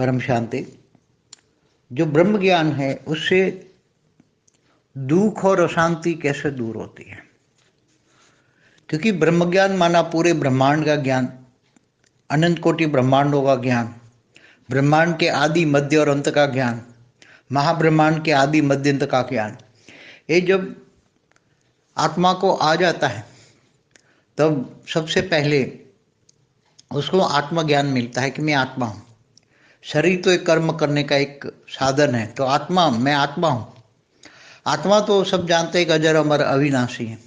परम शांति। जो ब्रह्म ज्ञान है उससे दुख और अशांति कैसे दूर होती है? क्योंकि ब्रह्म ज्ञान माना पूरे ब्रह्मांड का ज्ञान, अनंत कोटि ब्रह्मांडों का ज्ञान, ब्रह्मांड के आदि मध्य और अंत का ज्ञान, महाब्रह्मांड के आदि मध्य अंत का ज्ञान। ये जब आत्मा को आ जाता है तब सबसे पहले उसको आत्मज्ञान मिलता है कि मैं आत्मा हूँ। शरीर तो एक कर्म करने का एक साधन है, तो आत्मा, मैं आत्मा हूँ। आत्मा तो सब जानते हैं कि अजर अमर अविनाशी है।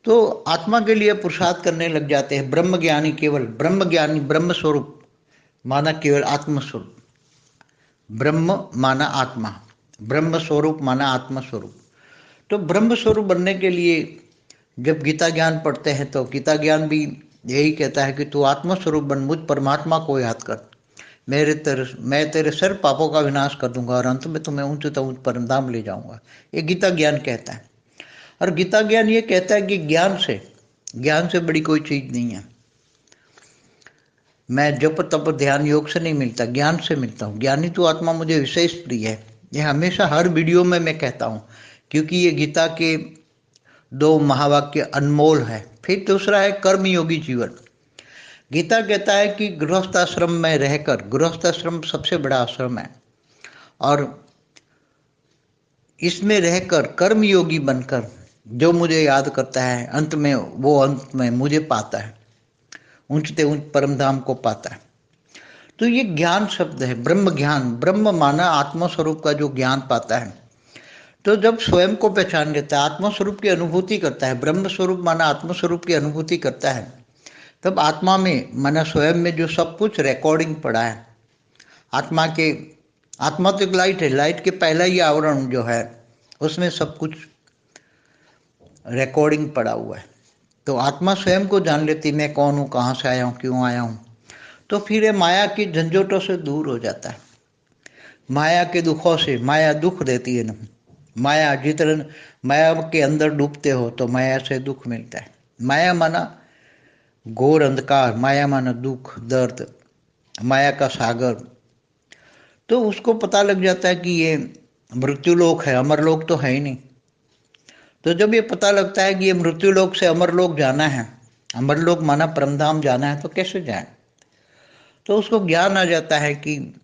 तो आत्मा के लिए पुरुषार्थ करने लग जाते हैं। ब्रह्म ज्ञानी केवल ब्रह्म ज्ञानी, ब्रह्म स्वरूप माना केवल आत्म स्वरूप, ब्रह्म माना आत्मा, ब्रह्म स्वरूप माना आत्मा स्वरूप। तो ब्रह्म स्वरूप बनने के लिए जब गीता ज्ञान पढ़ते हैं तो गीता ज्ञान भी यही कहता है कि तू आत्मा स्वरूप बन, मुझ परमात्मा को याद कर, मैं तेरे सर पापों का विनाश कर दूंगा और अंत में तुम्हें ऊंच परम धाम ले जाऊंगा। ये गीता ज्ञान कहता है। और गीता ज्ञान ये कहता है कि ज्ञान से बड़ी कोई चीज नहीं है। मैं जप तप ध्यान योग से नहीं मिलता, ज्ञान से मिलता हूँ। ज्ञानी तो आत्मा मुझे विशेष प्रिय है। ये हमेशा हर वीडियो में मैं कहता हूँ, क्योंकि ये गीता के 2 महावाक्य अनमोल है। फिर दूसरा है कर्मयोगी जीवन। गीता कहता है कि गृहस्थ आश्रम में रहकर, गृहस्थ आश्रम सबसे बड़ा आश्रम है, और इसमें रहकर कर्मयोगी बनकर जो मुझे याद करता है अंत में मुझे पाता है, ऊंचते ऊंच परम धाम को पाता है। तो ये ज्ञान शब्द है, ब्रह्म ज्ञान। ब्रह्म माना आत्मा स्वरूप का जो ज्ञान पाता है। तो जब स्वयं को पहचान लेता है, आत्मा स्वरूप की अनुभूति करता है, ब्रह्म स्वरूप माना आत्मा स्वरूप की अनुभूति करता है, तब आत्मा में माना स्वयं में जो सब कुछ रिकॉर्डिंग पड़ा है, आत्मा तो एक लाइट है, लाइट के पहला ही आवरण जो है उसमें सब कुछ रिकॉर्डिंग पड़ा हुआ है। तो आत्मा स्वयं को जान लेती, मैं कौन हूँ, कहाँ से आया हूँ, क्यों आया हूँ। तो फिर ये माया की झंझोटों से दूर हो जाता है, माया के दुखों से। माया दुख देती है ना, माया जितना माया के अंदर डूबते हो तो माया से दुख मिलता है। माया माना घोर अंधकार, माया माना दुख दर्द, माया का सागर। तो उसको पता लग जाता है कि ये मृत्युलोक है, अमरलोक तो है ही नहीं। तो जब ये पता लगता है कि ये मृत्युलोक से अमरलोक जाना है, अमरलोक माना परमधाम जाना है, तो कैसे जाए? तो उसको ज्ञान आ जाता है कि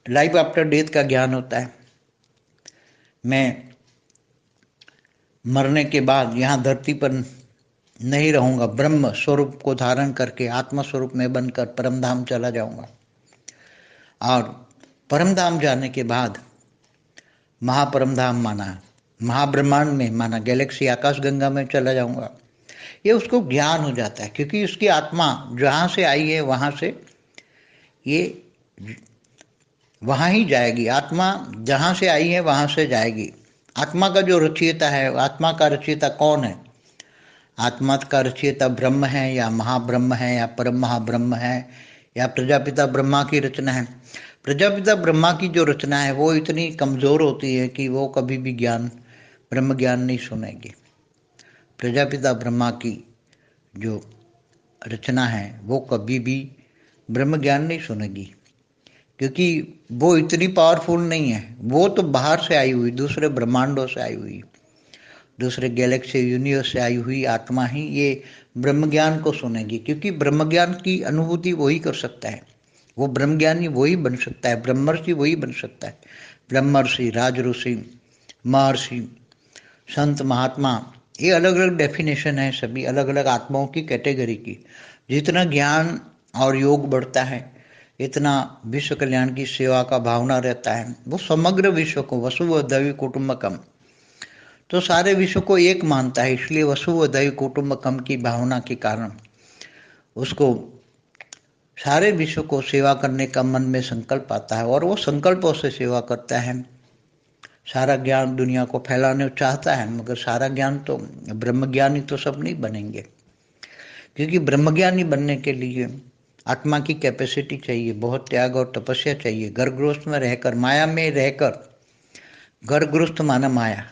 लाइफ आफ्टर डेथ का ज्ञान होता है। मैं मरने के बाद यहाँ धरती पर नहीं रहूंगा, ब्रह्म स्वरूप को धारण करके आत्मा स्वरूप में बनकर परमधाम चला जाऊंगा। और परमधाम जाने के बाद महापरमधाम माना महाब्रह्मांड में, माना गैलेक्सी आकाश गंगा में चला जाऊंगा। ये उसको ज्ञान हो जाता है, क्योंकि उसकी आत्मा जहाँ से आई है वहाँ से ये वहाँ ही जाएगी। आत्मा जहाँ से आई है वहाँ से जाएगी। आत्मा का जो रचयिता है, आत्मा का रचयिता कौन है? आत्मा का रचयिता ब्रह्म है, या महाब्रह्म है, या परम महाब्रह्म है, या प्रजापिता ब्रह्मा की रचना है। प्रजापिता ब्रह्मा की जो रचना है वो इतनी कमज़ोर होती है कि वो कभी भी ब्रह्म ज्ञान नहीं सुनेगी। प्रजापिता ब्रह्मा की जो रचना है वो कभी भी ब्रह्म ज्ञान नहीं सुनेगी, क्योंकि वो इतनी पावरफुल नहीं है। वो तो बाहर से आई हुई, दूसरे ब्रह्मांडों से आई हुई, दूसरे गैलेक्सी यूनिवर्स से आई हुई आत्मा ही ये ब्रह्म ज्ञान को सुनेगी, क्योंकि ब्रह्म ज्ञान की अनुभूति वही कर सकता है। वो ब्रह्म ज्ञानी वही बन सकता है, ब्रह्मर्षि वही बन सकता है। ब्रह्मर्षि, राजऋषि, महर्षि, संत, महात्मा, ये अलग अलग डेफिनेशन है, सभी अलग अलग आत्माओं की कैटेगरी की। जितना ज्ञान और योग बढ़ता है इतना विश्व कल्याण की सेवा का भावना रहता है। वो समग्र विश्व को वसुवैव कुटुंबकम, तो सारे विश्व को एक मानता है, इसलिए वसुवैव कुटुंबकम की भावना के कारण उसको सारे विश्व को सेवा करने का मन में संकल्प आता है, और वो संकल्पों से सेवा करता है। सारा ज्ञान दुनिया को फैलाने चाहता है, मगर सारा ज्ञान तो ब्रह्मज्ञानी तो सब नहीं बनेंगे, क्योंकि ब्रह्मज्ञानी बनने के लिए आत्मा की कैपेसिटी चाहिए, बहुत त्याग और तपस्या चाहिए। गर्भगृहस्थ में रहकर, माया में रहकर, गर्भगृहस्थ माना माया,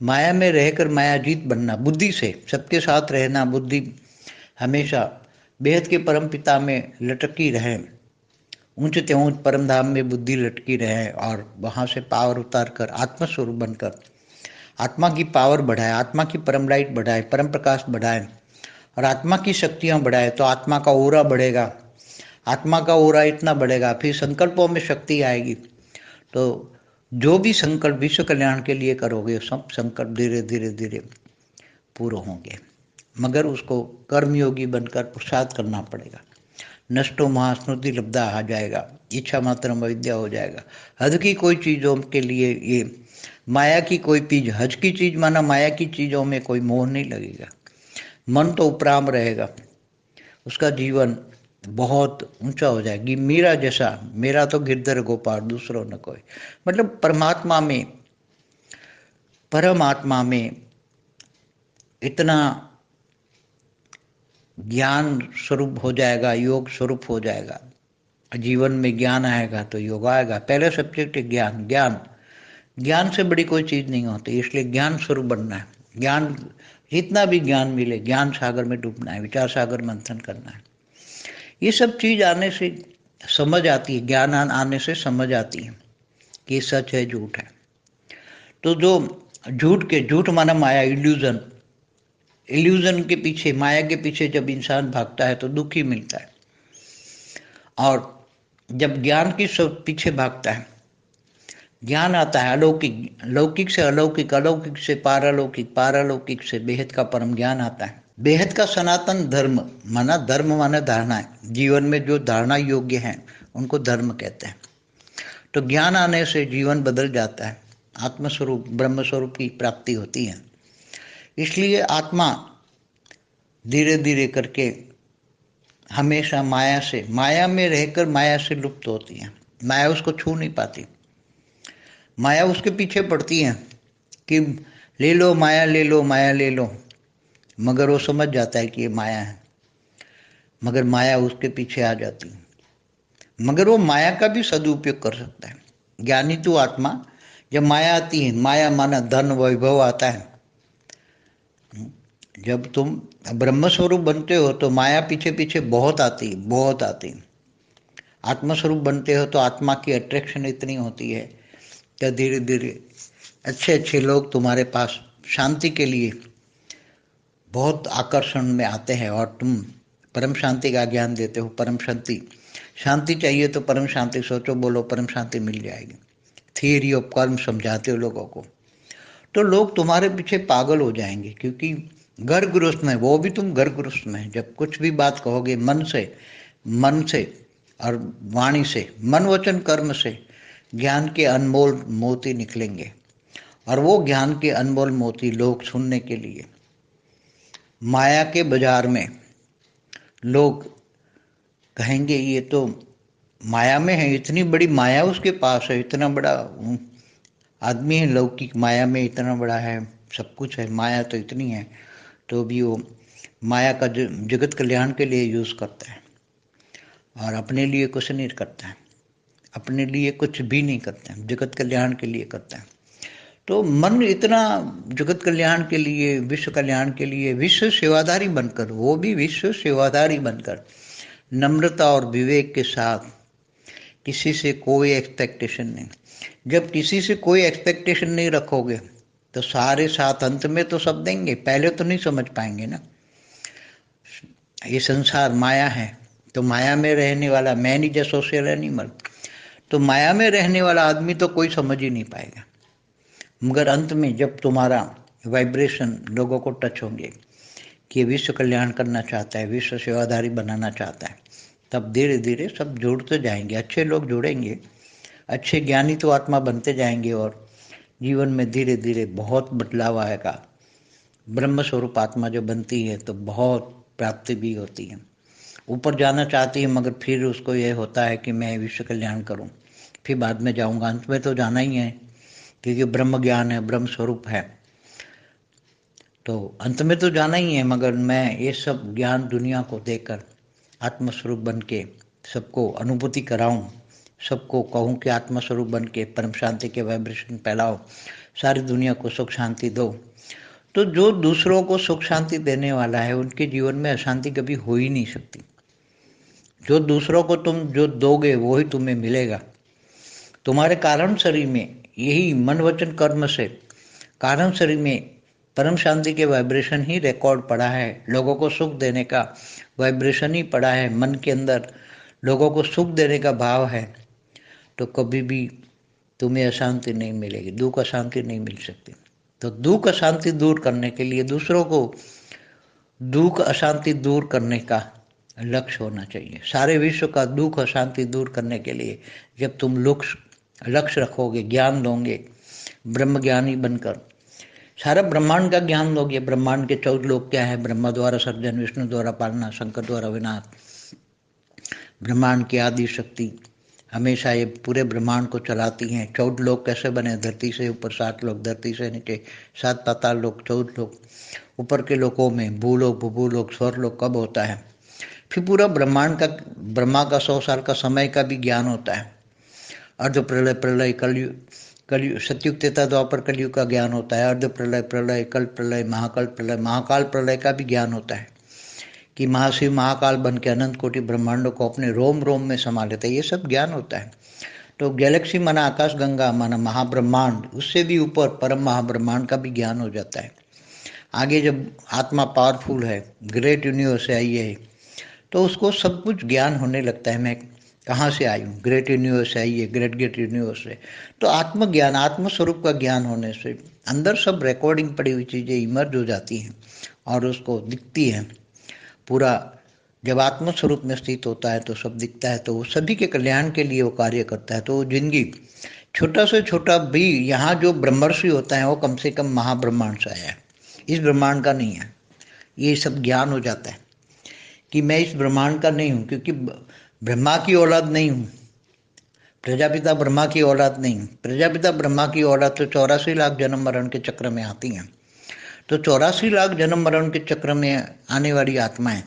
माया में रहकर मायाजीत बनना, बुद्धि से सबके साथ रहना, बुद्धि हमेशा बेहद के परम पिता में लटकी रहे, ऊंचते ऊंच परम धाम में बुद्धि लटकी रहे और वहाँ से पावर उतार कर आत्मस्वरूप बनकर आत्मा की पावर बढ़ाए, आत्मा की परम लाइट बढ़ाए, परम प्रकाश बढ़ाए और आत्मा की शक्तियाँ बढ़ाए, तो आत्मा का ओरा बढ़ेगा। आत्मा का ओरा इतना बढ़ेगा, फिर संकल्पों में शक्ति आएगी। तो जो भी संकल्प विश्व कल्याण के लिए करोगे, सब संकल्प धीरे धीरे धीरे पूरे होंगे, मगर उसको कर्मयोगी बनकर पुरुषार्थ करना पड़ेगा। नष्टो महास्मृति लब्धा आ जाएगा, इच्छा मात्र अविद्या हो जाएगा। हद की कोई चीज़ों के लिए ये माया की कोई चीज, हज की चीज माना माया की चीज़ों में कोई मोह नहीं लगेगा। मन तो उपराम रहेगा, उसका जीवन बहुत ऊंचा हो जाएगी। मीरा जैसा, मेरा तो गिरधर गोपाल दूसरों न कोई, मतलब परमात्मा में, परमात्मा में इतना ज्ञान स्वरूप हो जाएगा, योग स्वरूप हो जाएगा। जीवन में ज्ञान आएगा तो योग आएगा। पहले सब्जेक्ट है ज्ञान। ज्ञान, ज्ञान से बड़ी कोई चीज़ नहीं होती, इसलिए ज्ञान स्वरूप बनना है। ज्ञान, जितना भी ज्ञान मिले, ज्ञान सागर में डूबना है, विचार सागर मंथन करना है। ये सब चीज़ आने से समझ आती है, ज्ञान आने से समझ आती है कि सच है झूठ है। तो जो झूठ माना माया, इल्यूजन, इल्यूजन के पीछे, माया के पीछे जब इंसान भागता है तो दुखी मिलता है, और जब ज्ञान की सब पीछे भागता है, ज्ञान आता है अलौकिक, लौकिक से अलौकिक, अलौकिक से पारलौकिक, पारलौकिक से बेहद का परम ज्ञान आता है। बेहद का सनातन धर्म माना धारणा है, जीवन में जो धारणा योग्य है उनको धर्म कहते हैं। तो ज्ञान आने से जीवन बदल जाता है, आत्मस्वरूप ब्रह्म स्वरूप की प्राप्ति होती है। इसलिए आत्मा धीरे धीरे करके हमेशा माया से, माया में रहकर माया से लुप्त होती है। माया उसको छू नहीं पाती, माया उसके पीछे पड़ती है कि ले लो माया, ले लो माया, ले लो, मगर वो समझ जाता है कि ये माया है, मगर माया उसके पीछे आ जाती है। मगर वो माया का भी सदुपयोग कर सकता है। ज्ञानी तो आत्मा, जब माया आती है, माया माना धन वैभव आता है, जब तुम ब्रह्म स्वरूप बनते हो तो माया पीछे पीछे बहुत आती है, बहुत आती है। आत्मस्वरूप बनते हो तो आत्मा की अट्रैक्शन इतनी होती है कि धीरे धीरे अच्छे अच्छे लोग तुम्हारे पास शांति के लिए बहुत आकर्षण में आते हैं, और तुम परम शांति का ज्ञान देते हो। परम शांति, शांति चाहिए तो परम शांति सोचो, बोलो, परम शांति मिल जाएगी। थियरी ऑफ कर्म समझाते हो लोगों को, तो लोग तुम्हारे पीछे पागल हो जाएंगे, क्योंकि घर गृहस्थ में, वो भी तुम घर गृहस्थ में, जब कुछ भी बात कहोगे मन से और वाणी से, मन वचन कर्म से ज्ञान के अनमोल मोती निकलेंगे, और वो ज्ञान के अनमोल मोती लोग सुनने के लिए माया के बाजार में लोग कहेंगे ये तो माया में है, इतनी बड़ी माया उसके पास है, इतना बड़ा आदमी है लौकिक, माया में इतना बड़ा है, सब कुछ है, माया तो इतनी है, तो भी वो माया का जगत कल्याण के लिए यूज़ करता है और अपने लिए कुछ नहीं करता है, अपने लिए कुछ भी नहीं करता है, जगत कल्याण के लिए करता है। तो मन इतना जगत कल्याण के लिए, विश्व कल्याण के लिए विश्व सेवादारी बनकर, वो भी विश्व सेवादारी बनकर, नम्रता और विवेक के साथ, किसी से कोई एक्सपेक्टेशन नहीं। जब किसी से कोई एक्सपेक्टेशन नहीं रखोगे तो सारे साथ अंत में तो सब देंगे, पहले तो नहीं समझ पाएंगे ना। ये संसार माया है, तो माया में रहने वाला, man is a social animal, तो माया में रहने वाला आदमी तो कोई समझ ही नहीं पाएगा। मगर अंत में जब तुम्हारा वाइब्रेशन लोगों को टच होंगे कि विश्व कल्याण करना चाहता है, विश्व सेवाधारी बनाना चाहता है, तब धीरे धीरे सब जुड़ते जाएंगे, अच्छे लोग जुड़ेंगे, अच्छे ज्ञानी तो आत्मा बनते जाएंगे, और जीवन में धीरे धीरे बहुत बदलाव आएगा। ब्रह्म स्वरूप आत्मा जो बनती है तो बहुत प्राप्ति भी होती है, ऊपर जाना चाहती है, मगर फिर उसको यह होता है कि मैं विश्व कल्याण करूं, फिर बाद में जाऊंगा, अंत में तो जाना ही है, क्योंकि ब्रह्म ज्ञान है, ब्रह्म स्वरूप है, तो अंत में तो जाना ही है। मगर मैं ये सब ज्ञान दुनिया को देकर आत्मस्वरूप बन के सबको अनुभूति कराऊं, सबको कहूं कि आत्मस्वरूप बन के परम शांति के वाइब्रेशन फैलाओ, सारी दुनिया को सुख शांति दो। तो जो दूसरों को सुख शांति देने वाला है, उनके जीवन में अशांति कभी हो ही नहीं सकती, जो दूसरों को तुम जो दोगे वही तुम्हें मिलेगा। तुम्हारे कारण शरीर में यही मन वचन कर्म से कारण शरीर में परम शांति के वाइब्रेशन ही रिकॉर्ड पड़ा है। लोगों को सुख देने का वाइब्रेशन ही पड़ा है। मन के अंदर लोगों को सुख देने का भाव है तो कभी भी तुम्हें अशांति नहीं मिलेगी, दुख अशांति नहीं मिल सकती। तो दुख अशांति दूर करने के लिए दूसरों को दुख अशांति दूर करने का लक्ष्य होना चाहिए। सारे विश्व का दुख अशांति दूर करने के लिए जब तुम लक्ष्य रखोगे, ज्ञान दोगे, ब्रह्म ज्ञानी बनकर सारा ब्रह्मांड का ज्ञान दोगे। ब्रह्मांड के 14 लोक क्या है? ब्रह्मा द्वारा सर्जन, विष्णु द्वारा पालना, शंकर द्वारा विनाश। ब्रह्मांड की आदि शक्ति हमेशा ये पूरे ब्रह्मांड को चलाती हैं। 14 लोक कैसे बने? धरती से ऊपर 7 लोक, धरती से नीचे 7 पाताल लोक, 14 लोक। ऊपर के लोकों में भूलोक, भूभूलोक, स्वर्लोक कब होता है? फिर पूरा ब्रह्मांड का, ब्रह्मा का 100 साल का समय का भी ज्ञान होता है। अर्ध प्रलय, प्रलय, कलयुग, सतयुग, त्रेता, द्वापर, कलयुग का ज्ञान होता है। अर्ध प्रलय, प्रलय, कल्प प्रलय, महाकल्प प्रलय, महाकाल प्रलय का भी ज्ञान होता है कि महाशिव महाकाल बन के अनंत कोटि ब्रह्मांडों को अपने रोम रोम में समा लेता है। ये सब ज्ञान होता है। तो गैलेक्सी माना आकाश गंगा माना महाब्रह्मांड, उससे भी ऊपर परम महाब्रह्मांड का भी ज्ञान हो जाता है। आगे जब आत्मा पावरफुल है, ग्रेट यूनिवर्स से आई है, तो उसको सब कुछ ज्ञान होने लगता है। मैं कहाँ से आई हूँ? ग्रेट यूनिवर्स से आई है, ग्रेट यूनिवर्स से। तो आत्मज्ञान, आत्मस्वरूप का ज्ञान होने से अंदर सब रिकॉर्डिंग पड़ी हुई चीज़ें इमर्ज हो जाती हैं और उसको दिखती हैं पूरा। जब आत्मस्वरूप में स्थित होता है तो सब दिखता है, तो वो सभी के कल्याण के लिए वो कार्य करता है। तो जिंदगी छोटा से छोटा भी, यहाँ जो ब्रह्मर्षि होता है वो कम से कम महाब्रह्मांड से आया है, इस ब्रह्मांड का नहीं है। ये सब ज्ञान हो जाता है कि मैं इस ब्रह्मांड का नहीं हूँ, क्योंकि ब्रह्मा की औलाद नहीं हूँ, प्रजापिता ब्रह्मा की औलाद नहीं हूँ। प्रजापिता ब्रह्मा की औलाद तो 84 लाख जन्म मरण के चक्र में आती हैं। तो 84 लाख जन्म मरण के चक्र में आने वाली आत्माएं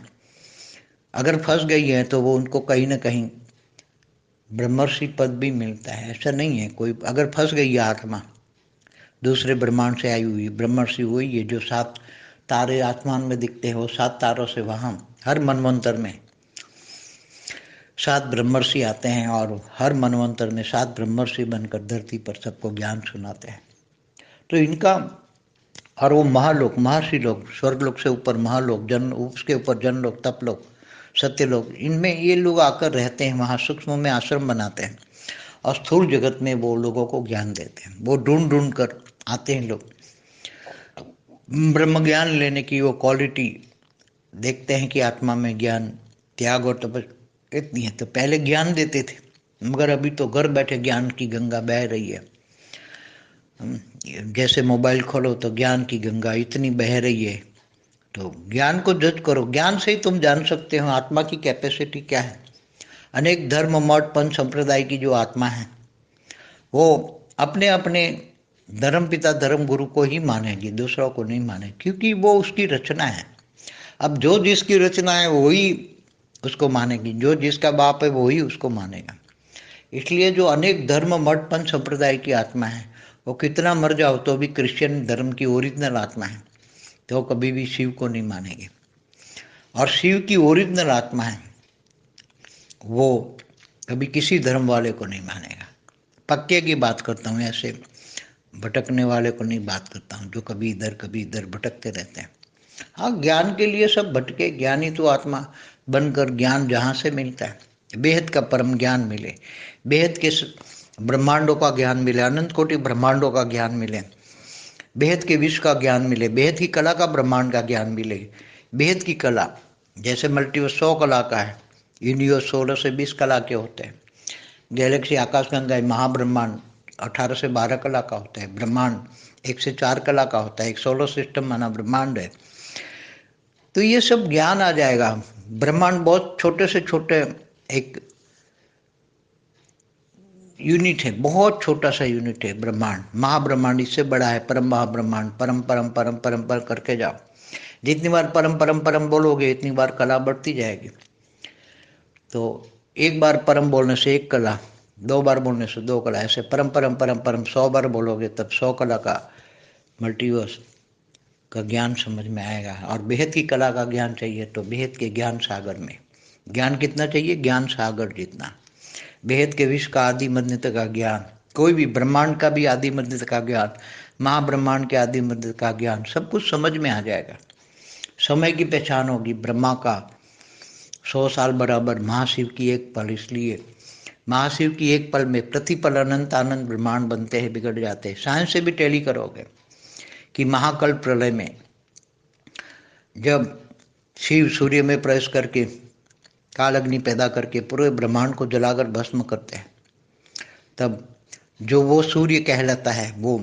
अगर फंस गई है तो वो उनको कहीं ना कहीं ब्रह्मर्षि पद भी मिलता है। ऐसा नहीं है कोई, अगर फंस गई है आत्मा दूसरे ब्रह्मांड से आई हुई, ब्रह्मर्षि हुई है, जो 7 तारे आसमान में दिखते हैं वो 7 तारों से वहाँ हर मनवंतर में 7 ब्रह्मर्षि आते हैं और हर मनवंतर में 7 ब्रह्मर्षि बनकर धरती पर सबको ज्ञान सुनाते हैं। तो इनका, और वो महालोक, महर्षि लोग, स्वर्गलोक से ऊपर महालोक, जन, उसके ऊपर जनलोक, तपलोक, सत्यलोक, इनमें ये लोग आकर रहते हैं। वहाँ सूक्ष्म में आश्रम बनाते हैं और स्थूल जगत में वो लोगों को ज्ञान देते हैं। वो ढूंढ ढूंढ कर आते हैं लोग, ब्रह्म ज्ञान लेने की वो क्वालिटी देखते हैं कि आत्मा में ज्ञान, त्याग और तपस्या इतनी है। तो पहले ज्ञान देते थे, मगर अभी तो घर बैठे ज्ञान की गंगा बह रही है। जैसे मोबाइल खोलो तो ज्ञान की गंगा इतनी बह रही है। तो ज्ञान को जज करो, ज्ञान से ही तुम जान सकते हो आत्मा की कैपेसिटी क्या है। अनेक धर्म, मठ, पंथ, संप्रदाय की जो आत्मा है वो अपने अपने धर्म पिता, धर्म गुरु को ही मानेगी, दूसरों को नहीं माने, क्योंकि वो उसकी रचना है। अब जो जिसकी रचना है वही उसको मानेगी, जो जिसका बाप है वही उसको मानेगा। इसलिए जो अनेक धर्म, मठ, पंथ, संप्रदाय की आत्मा है वो कितना मर जाओ तो भी क्रिश्चियन धर्म की ओरिजिनल आत्मा है, तो कभी भी शिव को नहीं मानेंगे। और शिव की ओरिजिनल आत्मा है वो कभी किसी धर्म वाले को नहीं मानेगा। पक्के की बात करता हूँ, ऐसे भटकने वाले को नहीं बात करता हूँ जो कभी इधर भटकते रहते हैं। हाँ, ज्ञान के लिए सब भटके, ज्ञानी तो आत्मा बनकर ज्ञान जहाँ से मिलता है, बेहद का परम ज्ञान मिले, बेहद के ब्रह्मांडों का ज्ञान मिले, अनंत कोटि ब्रह्मांडों का ज्ञान मिले, बेहद के विश्व का ज्ञान मिले, बेहद की कला का ब्रह्मांड का ज्ञान मिले। बेहद की कला जैसे मल्टीवर्स 100 कला का है, यूनिवर्स 16 से 20 कला के होते हैं। गैलेक्सी, आकाशगंगा, महाब्रह्मांड 18 से 12 कला का होता है। ब्रह्मांड 1 से 4 कला का होता है। एक सोलर सिस्टम माना ब्रह्मांड है। तो ये सब ज्ञान आ जाएगा। ब्रह्मांड बहुत छोटे से छोटे एक यूनिट है, बहुत छोटा सा यूनिट है ब्रह्मांड। महाब्रह्मांड इससे बड़ा है, परम महाब्रह्मांड। परम परम परम परम पर करके जाओ, जितनी बार परम परम परम बोलोगे इतनी बार कला बढ़ती जाएगी। तो एक बार परम बोलने से एक कला, 2 बार बोलने से 2 कला, ऐसे परम परम परम परम 100 बार बोलोगे तब 100 कला का मल्टीवर्स का ज्ञान समझ में आएगा। और बेहद की कला का ज्ञान चाहिए तो बेहद के ज्ञान सागर में ज्ञान कितना चाहिए? ज्ञान सागर जितना। बेहद के विश्व का आदि मध्य तक का ज्ञान, कोई भी ब्रह्मांड का भी आदि मध्य तक का ज्ञान, महाब्रह्मांड के आदि मध्य का ज्ञान, सब कुछ समझ में आ जाएगा। समय की पहचान होगी। ब्रह्मा का 100 साल बराबर महाशिव की एक पल, इसलिए महाशिव की एक पल में प्रतिपल अनंत आनंद ब्रह्मांड बनते हैं, बिगड़ जाते हैं। साइंस से भी टैली करोगे कि महाकल्प प्रलय में जब शिव सूर्य में प्रवेश करके काल अग्नि पैदा करके पूरे ब्रह्मांड को जलाकर भस्म करते हैं, तब जो वो सूर्य कहलाता है वो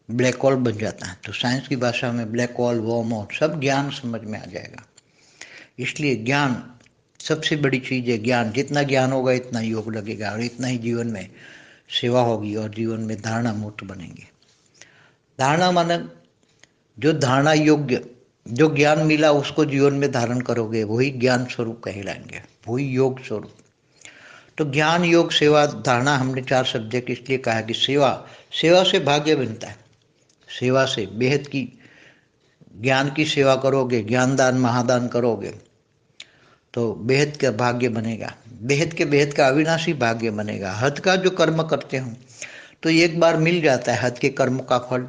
ब्लैक होल बन जाता है। तो साइंस की भाषा में ब्लैक होल, वर्म होल, सब ज्ञान समझ में आ जाएगा। इसलिए ज्ञान सबसे बड़ी चीज़ है। ज्ञान, जितना ज्ञान होगा इतना योग लगेगा और इतना ही जीवन में सेवा होगी और जीवन में धारणा मुक्त बनेंगे। धारणा माने जो धारणा योग्य, जो ज्ञान मिला उसको जीवन में धारण करोगे, वही ज्ञान स्वरूप कहलाएंगे, वही योग स्वरूप। तो ज्ञान, योग, सेवा, धारणा, हमने 4 सब्जेक्ट इसलिए कहा कि सेवा से भाग्य बनता है। सेवा से बेहद की ज्ञान की सेवा करोगे, ज्ञान दान महादान करोगे तो बेहद का भाग्य बनेगा। बेहद का अविनाशी भाग्य बनेगा। हद का जो कर्म करते हो तो एक बार मिल जाता है, हद के कर्म का फल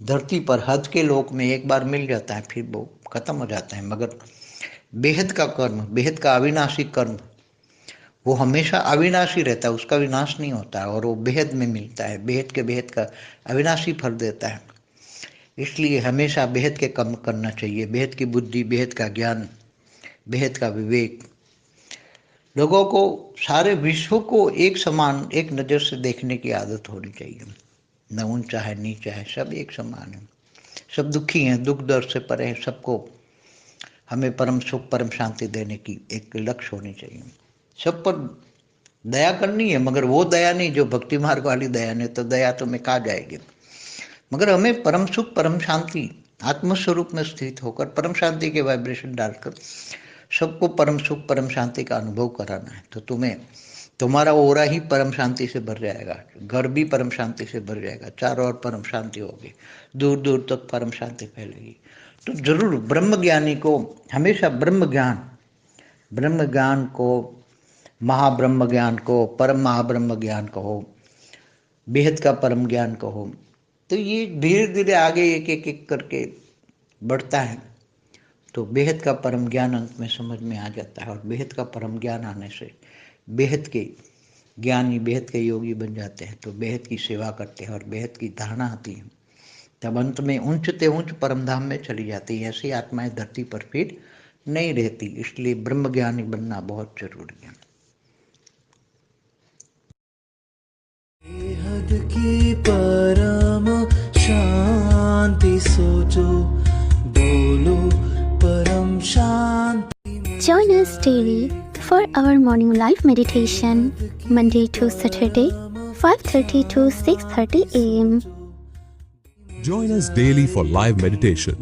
धरती पर, हद के लोक में एक बार मिल जाता है, फिर वो खत्म हो जाता है। मगर बेहद का कर्म, बेहद का अविनाशी कर्म, वो हमेशा अविनाशी रहता है, उसका विनाश नहीं होता और वो बेहद में मिलता है। बेहद का अविनाशी फल देता है। इसलिए हमेशा बेहद के कर्म करना चाहिए। बेहद की बुद्धि, बेहद का ज्ञान, बेहद का विवेक। लोगों को, सारे विश्व को एक समान, एक नज़र से देखने की आदत होनी चाहिए। न ऊंचा है, नीचा है, सब एक समान है। सब दुखी हैं, दुख दर्द से परे हैं। सबको हमें परम सुख, परम शांति देने की एक लक्ष्य होनी चाहिए। सब पर दया करनी है, मगर वो दया नहीं जो भक्ति मार्ग वाली दया। नहीं तो दया तो में कहा जाएगी। मगर हमें परम सुख, परम शांति, आत्मस्वरूप में स्थित होकर परम शांति के वाइब्रेशन डालकर सबको परम सुख, परम शांति का अनुभव कराना है। तो तुम्हारा ओरा ही परम शांति से भर जाएगा, घर भी परम शांति से भर जाएगा, चारों ओर परम शांति होगी, दूर दूर तक परम शांति फैलेगी। तो जरूर ब्रह्म ज्ञानी को हमेशा ब्रह्म ज्ञान को, महाब्रह्म ज्ञान को, परम महाब्रह्म ज्ञान कहो, बेहद का परम ज्ञान कहो, तो ये धीरे धीरे आगे एक करके बढ़ता है। तो बेहद का परम ज्ञान अंत में समझ में आ जाता है और बेहद का परम ज्ञान आने से बेहद के ज्ञानी, बेहद के योगी बन जाते हैं। तो बेहद की सेवा करते हैं और बेहद की धारणा आती है, तब अंत में ऊंचते ऊंच परम धाम में चली जाती है। ऐसी आत्माएं धरती पर फिर नहीं रहती। इसलिए ब्रह्म ज्ञानी बनना बहुत जरूरी है। बेहद की परम शांति सोचो, बोलो परम शांति। Join us daily for our morning live meditation, Monday to Saturday, 5:30 to 6:30 a.m. Join us daily for live meditation,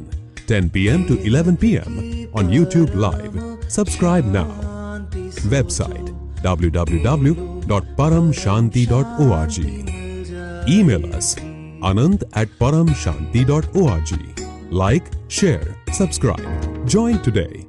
10 p.m. to 11 p.m. on YouTube Live. Subscribe now. Website www.paramshanti.org. Email us anant@paramshanti.org. Like, share, subscribe. Join today.